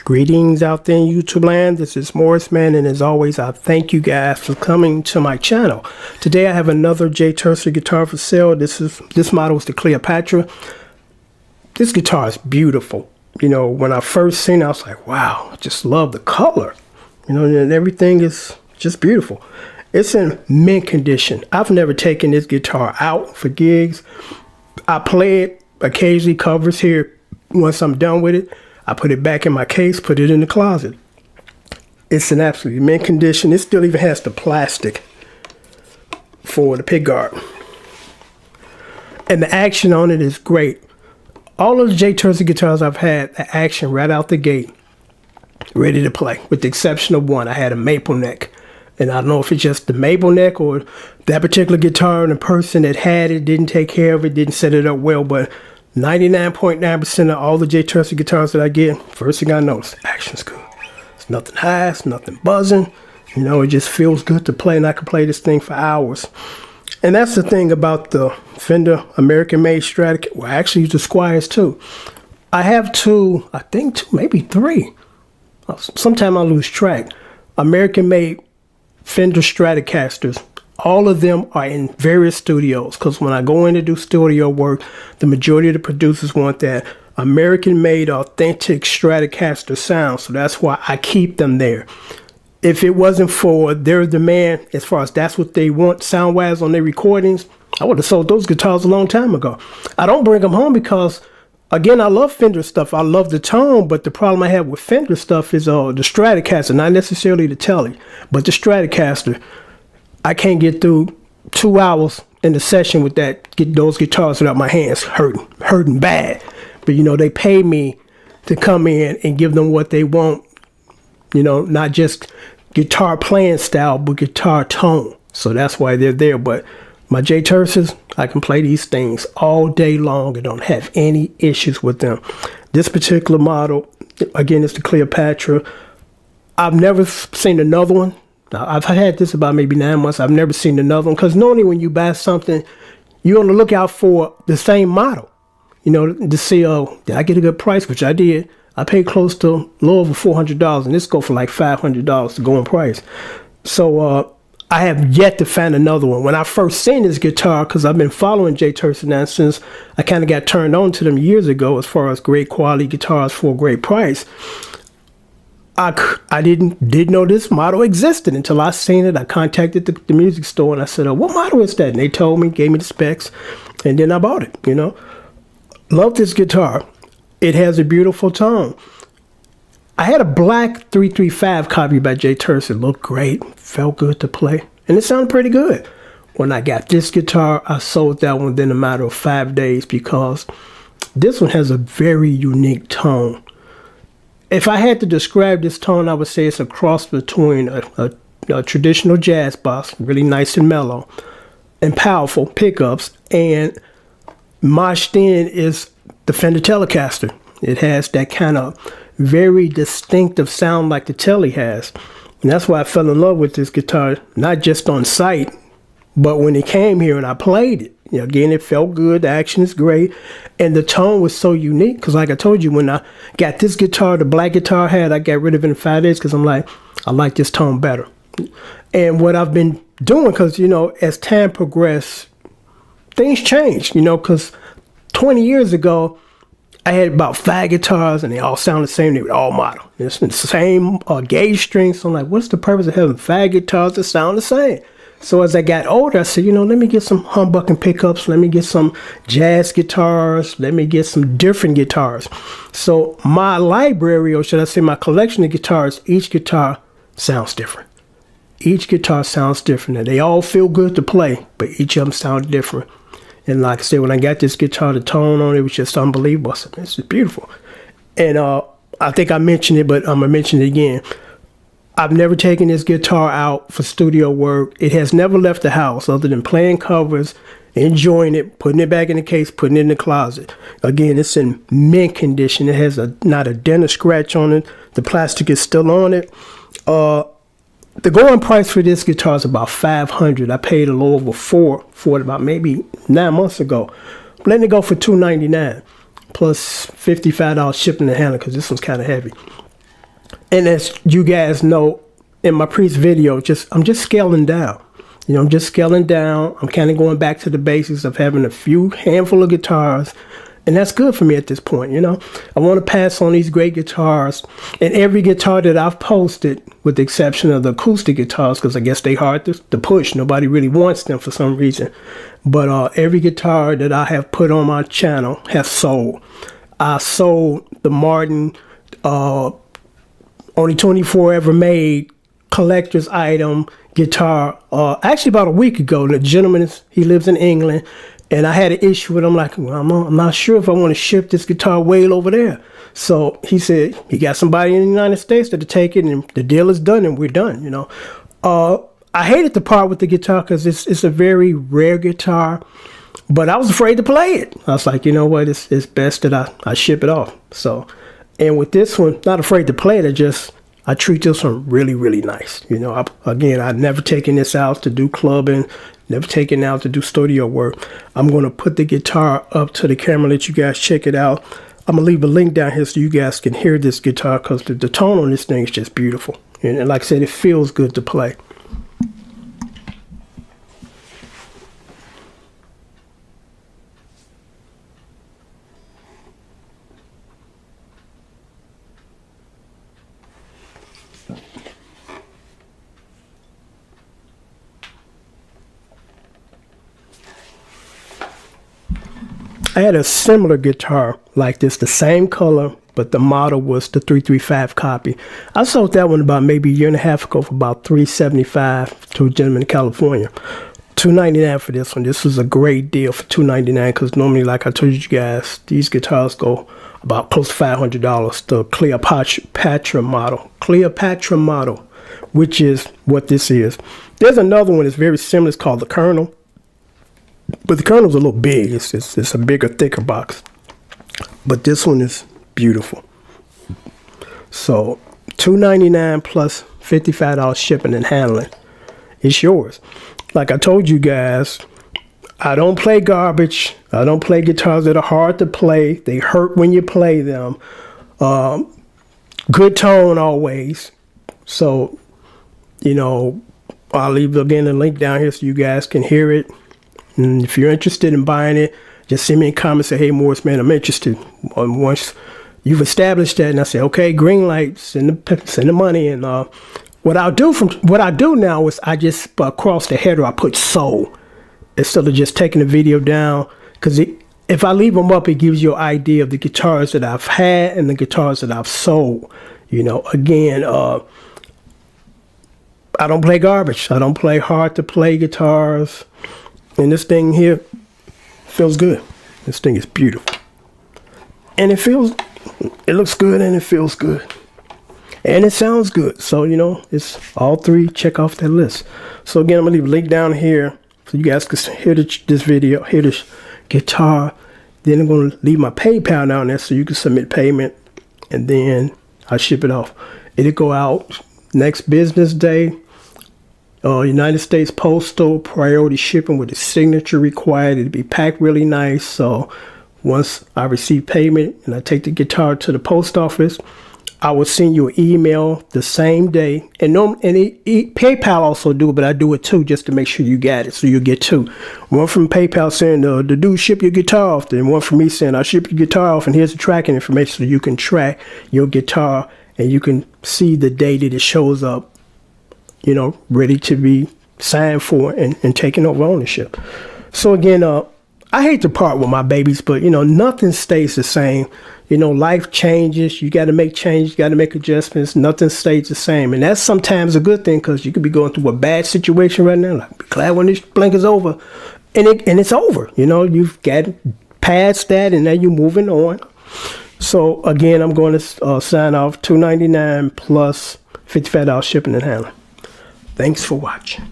Greetings out there in YouTube land. This is Morris Man, and as always, I thank you guys for coming to my channel. Today I have another Turser guitar for sale. This model is the Cleopatra. This guitar is beautiful. You know, when I first seen it, I was like, wow, I just love the color. You know, and everything is just beautiful. It's in mint condition. I've never taken this guitar out for gigs. I play it occasionally, covers here. Once I'm done with it, I put it back in my case, put it in the closet. It's in absolutely mint condition. It still even has the plastic for the pick guard. And the action on it is great. All of the Turser guitars I've had, the action right out the gate, ready to play, with the exception of one. I had a maple neck. And I don't know if it's just the maple neck or that particular guitar and the person that had it didn't take care of it, didn't set it up well, but 99.9% of all the Turser guitars that I get, first thing I notice, action's good. It's nothing high, it's nothing buzzing. You know, it just feels good to play, and I can play this thing for hours. And that's the thing about the Fender American-made Stratocaster. Well, I actually use the Squiers too. I have two, I think two, maybe three. Sometimes I lose track. American-made Fender Stratocasters. All of them are in various studios, because when I go in to do studio work, the majority of the producers want that American-made authentic Stratocaster sound. So that's why I keep them there. If it wasn't for their demand, as far as that's what they want sound-wise on their recordings, I would have sold those guitars a long time ago. I don't bring them home because, again, I love Fender stuff. I love the tone, but the problem I have with Fender stuff is the Stratocaster, not necessarily the Tele, but the Stratocaster. I can't get through 2 hours in the session with that, get those guitars without my hands hurting bad. But you know, they pay me to come in and give them what they want. You know, not just guitar playing style, but guitar tone. So that's why they're there. But my Tursers, I can play these things all day long and don't have any issues with them. This particular model, again, is the Cleopatra. I've never seen another one. I've had this about maybe 9 months. I've never seen another one, because normally when you buy something, you're on the lookout for the same model, you know, to see, oh, did I get a good price, which I did. I paid close to a little over $400, and this go for like $500 to go in price. So I have yet to find another one. When I first seen this guitar, because I've been following Turser now since I kind of got turned on to them years ago as far as great quality guitars for a great price. I didn't know this model existed until I seen it. I contacted the music store and I said, oh, what model is that? And they told me, gave me the specs, and then I bought it, you know. Love this guitar. It has a beautiful tone. I had a black 335 copy by Turser. Looked great, felt good to play, and it sounded pretty good. When I got this guitar, I sold that one within a matter of 5 days, because this one has a very unique tone. If I had to describe this tone, I would say it's a cross between a traditional jazz box, really nice and mellow, and powerful pickups, and mashed in is the Fender Telecaster. It has that kind of very distinctive sound like the Tele has. And that's why I fell in love with this guitar, not just on sight, but when it came here and I played it. You know, again, it felt good. The action is great. And the tone was so unique, because like I told you, when I got this guitar, the black guitar I had, I got rid of it in 5 days, because I'm like, I like this tone better. And what I've been doing, because, you know, as time progressed, things changed, you know, because 20 years ago, I had about 5 guitars, and they all sound the same. They were all model. It's the same gauge strings. So I'm like, what's the purpose of having 5 guitars that sound the same? So as I got older, I said, you know, let me get some humbucking pickups. Let me get some jazz guitars. Let me get some different guitars. So my library, or should I say my collection of guitars, each guitar sounds different. Each guitar sounds different. And they all feel good to play, but each of them sound different. And like I said, when I got this guitar, the tone on it was just unbelievable. I said, this is beautiful. And I think I mentioned it, but I'm going to mention it again. I've never taken this guitar out for studio work. It has never left the house other than playing covers, enjoying it, putting it back in the case, putting it in the closet. Again, it's in mint condition. It has not a dent or scratch on it. The plastic is still on it. The going price for this guitar is about $500. I paid a little over $400 for it about maybe 9 months ago. I'm letting it go for $299 plus $55 shipping and handling, because this one's kind of heavy. And as you guys know, in my previous video, I'm just scaling down. You know, I'm just scaling down. I'm kind of going back to the basics of having a few handful of guitars. And that's good for me at this point, you know. I want to pass on these great guitars. And every guitar that I've posted, with the exception of the acoustic guitars, because I guess they hard to push. Nobody really wants them for some reason. But every guitar that I have put on my channel has sold. I sold the Martin only 24 ever made collector's item guitar actually about a week ago. The gentleman, he lives in England, and I had an issue with him. Like, well, I'm not sure if I want to ship this guitar way over there. So he said he got somebody in the United States to take it, and the deal is done, and we're done, you know. I hated to part with the guitar because it's a very rare guitar, but I was afraid to play it. I was like, you know what, it's best that I ship it off. So, and with this one, not afraid to play it, I treat this one really, really nice. You know, I've never taken this out to do clubbing, never taken it out to do studio work. I'm going to put the guitar up to the camera, let you guys check it out. I'm going to leave a link down here so you guys can hear this guitar, because the tone on this thing is just beautiful. And like I said, it feels good to play. I had a similar guitar like this, the same color, but the model was the 335 copy. I sold that one about maybe a year and a half ago for about $375 to a gentleman in California. $299 for this one. This was a great deal for $299, because normally, like I told you guys, these guitars go about close to $500. The Cleopatra model, which is what this is. There's another one that's very similar. It's called the Colonel. But the Colonel's a little big. It's a bigger, thicker box. But this one is beautiful. So $299 plus $55 shipping and handling. It's yours. Like I told you guys, I don't play garbage. I don't play guitars that are hard to play. They hurt when you play them. Good tone always. So, you know, I'll leave again a link down here so you guys can hear it. And if you're interested in buying it, just send me a comment, say, hey, Morris, man, I'm interested. Once you've established that, and I say, okay, green light, send the money. And what I do now is I just across the header, I put sold instead of just taking the video down. Because if I leave them up, it gives you an idea of the guitars that I've had and the guitars that I've sold. You know, again, I don't play garbage. I don't play hard to play guitars. And this thing here feels good. This thing is beautiful. And it looks good, and it feels good. And it sounds good. So, you know, it's all three. Check off that list. So again, I'm gonna leave a link down here so you guys can hear this video, hear this guitar. Then I'm gonna leave my PayPal down there so you can submit payment, and then I'll ship it off. It'll go out next business day. United States Postal priority shipping with a signature required. It'll be packed really nice. So once I receive payment and I take the guitar to the post office, I will send you an email the same day. And PayPal also do it, but I do it too just to make sure you got it. So you get two. One from PayPal saying the dude ship your guitar off, then one from me saying I ship your guitar off, and here's the tracking information so you can track your guitar and you can see the day that it shows up, you know, ready to be signed for and taking over ownership. So again, I hate to part with my babies, but, you know, nothing stays the same. You know, life changes. You got to make changes. You got to make adjustments. Nothing stays the same. And that's sometimes a good thing, because you could be going through a bad situation right now. Like, be glad when this blink is over. And it's over. You know, you've got past that, and now you're moving on. So again, I'm going to sign off $299 plus $55 shipping and handling. Thanks for watching.